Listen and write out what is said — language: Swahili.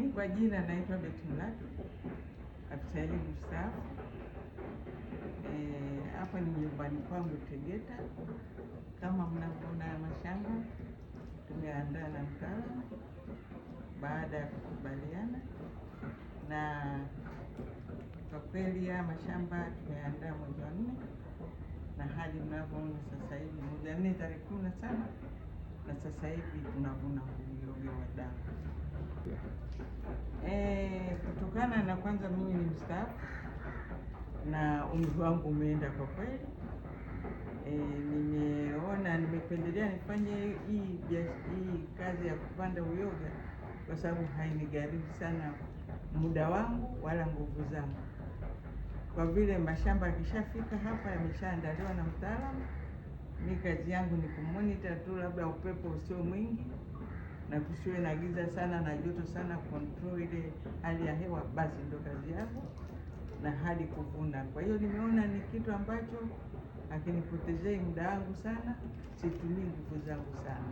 Mimi kwa jina naitwa Betty Mlaki, afisa elimu mstaafu. Hapa ni nyumbani kwangu Tegeta. Kama mnavyoona mashamba tumeandaa na mtaalamu baada ya kukubaliana, na kwa kweli ya mashamba tumeandaa mwezi wa 4 na hadi mnavyoona sasa hivi mwezi wa 4 tarehe 17, na sasa hivi tunavuna uyoga wa damu. Kutokana na kwanza mimi ni mstaafu na umri wangu umeenda kwa kweli, nimependelea nifanye hii kazi ya kupanda uyoga kwa sababu hainigharimu sana muda wangu wala nguvu zangu. Kwa vile mashamba yakishafika hapa yameshaandaliwa na mtaalamu, mimi kazi yangu ni kumonitor tu, labda upepo usio mwingi na kusiwe na giza sana na joto sana, control ile hali ya hewa, basi ndio kazi yangu na hadi kuvuna. Kwa hiyo nimeona ni kitu ambacho hakinipotezei muda wangu sana, situmii nguvu zangu sana.